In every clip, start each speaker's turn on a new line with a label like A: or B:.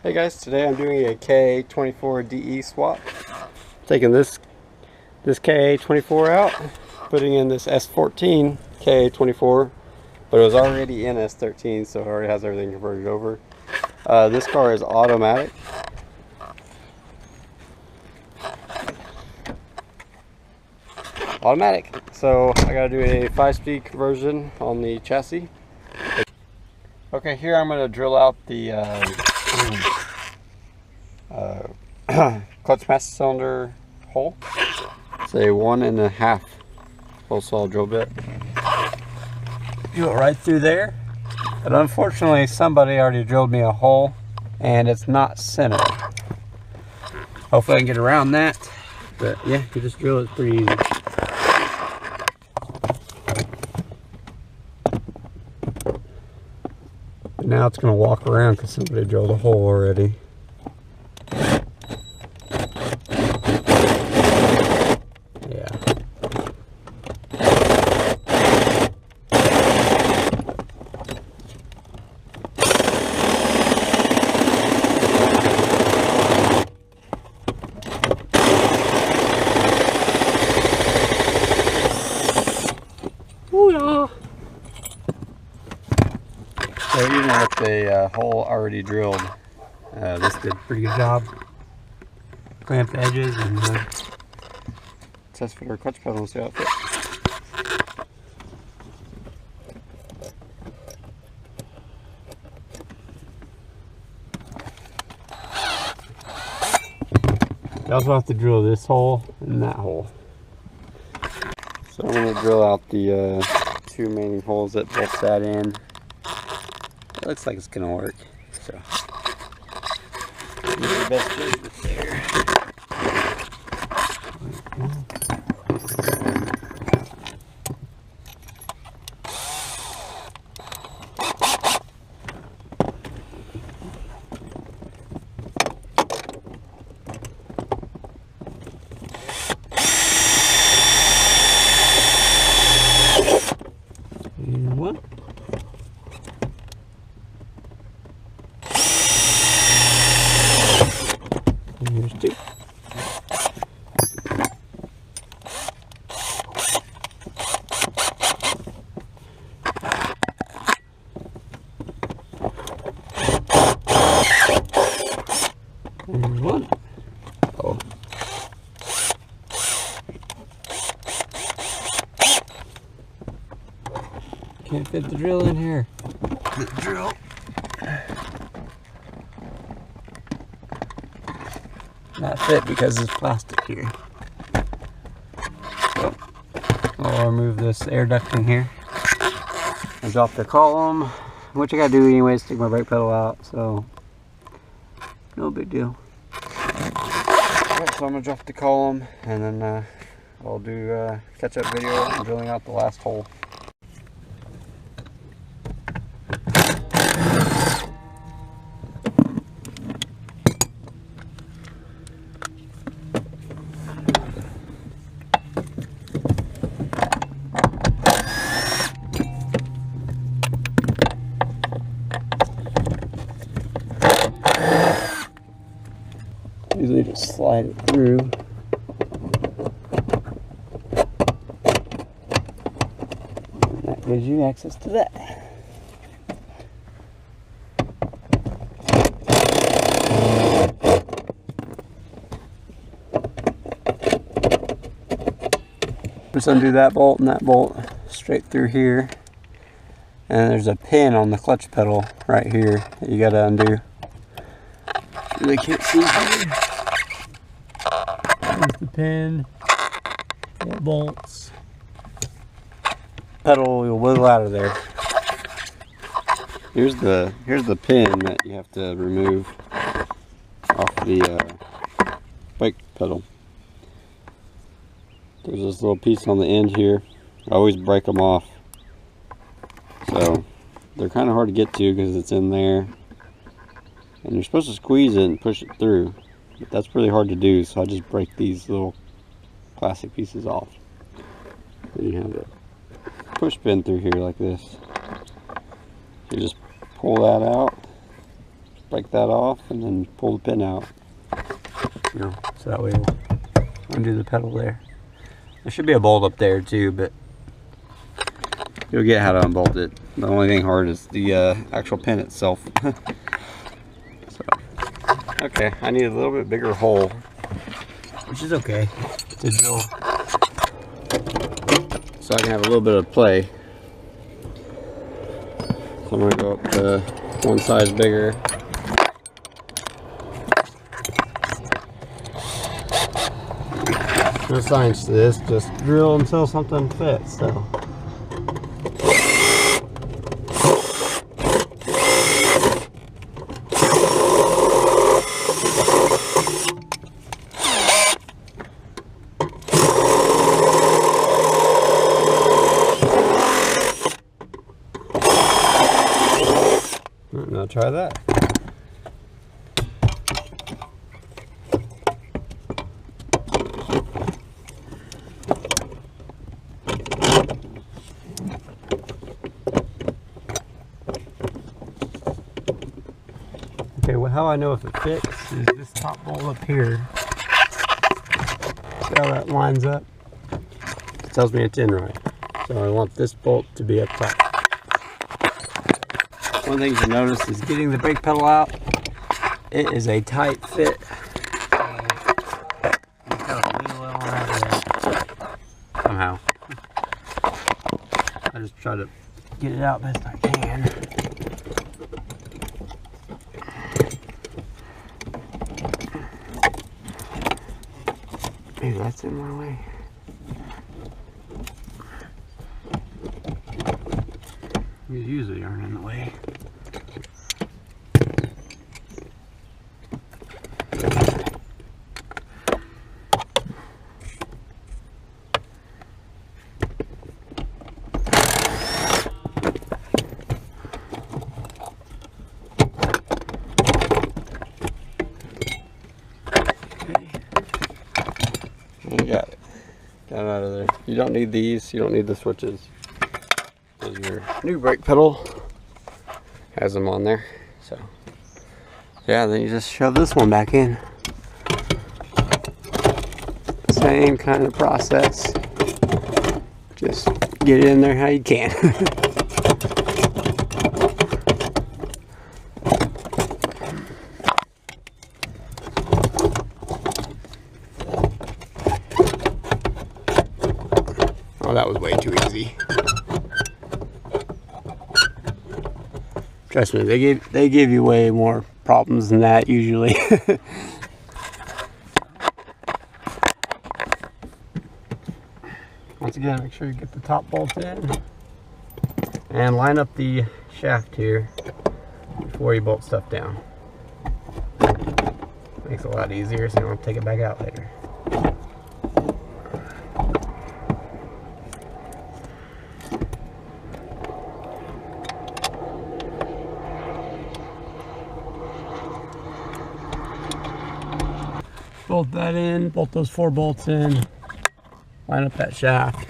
A: Hey guys, today I'm doing a K24DE swap. Taking this K24 out, putting in this S14 K24, but it was already in S13, so it already has everything converted over. This car is automatic. So I gotta do a 5-speed conversion on the chassis. Okay, here I'm gonna drill out the clutch master cylinder hole. It's a 1.5 hole saw drill bit. Do it right through there. But unfortunately, somebody already drilled me a hole and it's not centered. Hopefully I can get around that. But yeah, you just drill it pretty easy. But now it's going to walk around because somebody drilled a hole already. So even with the hole already drilled, this did a pretty good job. Clamp the edges and test for our clutch pedal and see how it fits. You also have to drill this hole and that hole. So I'm going to drill out the two main holes that bolt that in. It looks like it's going to work. So, the best judgment there. And one. And here's two. And one. Oh. Can't fit the drill in here. The drill. Not fit because it's plastic here. So I'll remove this air ducting here. I'll drop the column, which I gotta do anyways, take my brake pedal out, so no big deal. Alright, so I'm gonna drop the column and then I'll do a catch-up video on drilling out the last hole. Usually just slide it through. And that gives you access to that. Just undo that bolt and that bolt straight through here. And there's a pin on the clutch pedal right here that you gotta undo. Really can't see here. There's the pin, 4 bolts. Pedal will wiggle out of there. Here's the pin that you have to remove off the brake pedal. There's this little piece on the end here. I always break them off. So they're kind of hard to get to because it's in there. And you're supposed to squeeze it and push it through. But that's really hard to do, so I just break these little plastic pieces off. Then you have a push pin through here like this. You just pull that out break that off and then pull the pin out. You know, so that way we'll undo the pedal there. There should be a bolt up there too, but you'll get how to unbolt it. The only thing hard is the actual pin itself. So, okay, I need a little bit bigger hole, which is okay to drill, so I can have a little bit of play. So I'm gonna go up to one size bigger. No science to this, just drill until something fits. So. Now try that. Okay, well, how I know if it fits is this top bolt up here. See how that lines up? It tells me it's in right. So I want this bolt to be up top. One thing to notice is getting the brake pedal out. It is a tight fit. Somehow. I just try to get it out best I can. Maybe that's in my way. These usually aren't in the way. You got it. Got it out of there. You don't need these. You don't need the switches. Because your new brake pedal has them on there. So, yeah, then you just shove this one back in. Same kind of process. Just get it in there how you can. Oh, that was way too easy. Trust me, they give you way more problems than that usually. Once again, make sure you get the top bolt in and line up the shaft here before you bolt stuff down. Makes it a lot easier so you don't have to take it back out later. Bolt that in, bolt those 4 bolts in, line up that shaft,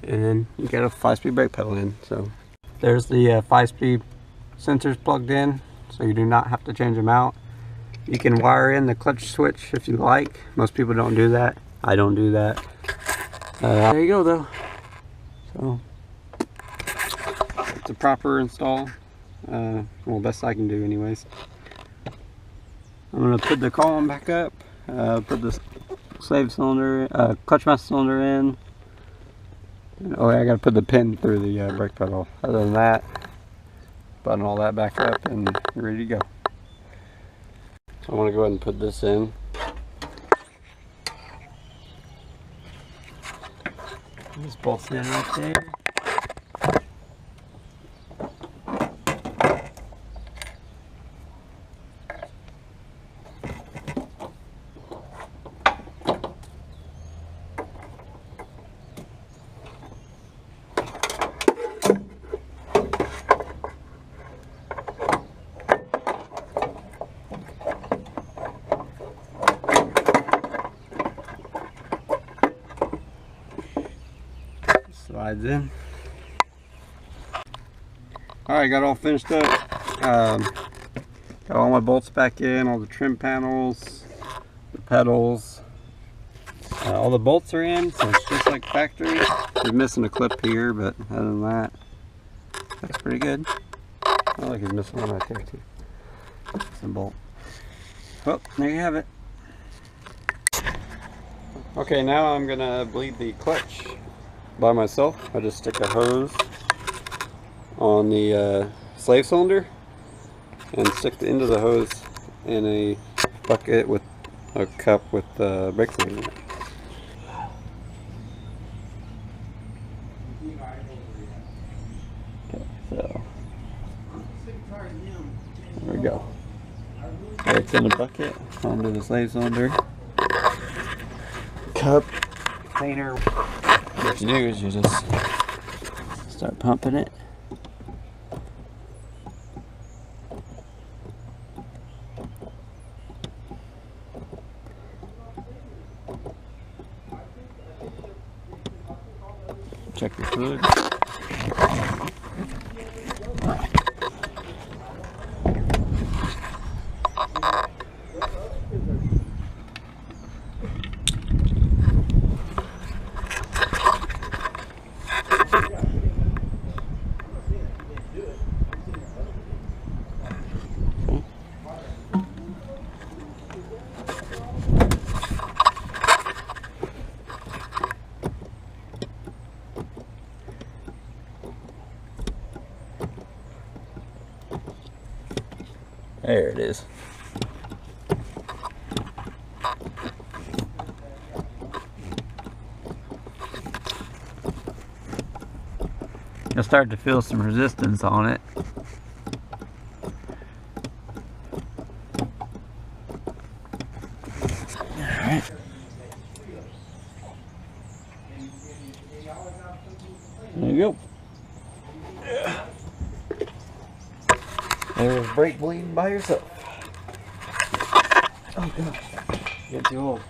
A: and then you get a 5-speed brake pedal in. So there's the 5-speed sensors plugged in, so you do not have to change them out. You can wire in the clutch switch if you like. Most people don't do that. I don't do that. There you go though. So it's a proper install. Well, best I can do anyways. I'm gonna put the column back up. Put the slave cylinder, clutch master cylinder in. Oh yeah, I gotta put the pin through the brake pedal. Other than that, button all that back up and you're ready to go. So I want to go ahead and put this in. This bolts in right there. Slides in. Alright, got all finished up. Got all my bolts back in, all the trim panels, the pedals. All the bolts are in, so it's just like factory. He's missing a clip here, but other than that, that's pretty good. Oh, look, he's missing one right there too. Some bolt. Well, there you have it. Okay, now I'm gonna bleed the clutch by myself. I just stick a hose on the slave cylinder and stick the end of the hose in a bucket with a cup with brake fluid in it. Okay, so there we go. So it's in a bucket onto the slave cylinder. Cup, container. What you do is you just start pumping it. Check your fluid. There it is. You'll start to feel some resistance on it. Alright. There you go. There was brake bleeding by yourself. Oh gosh, get too old.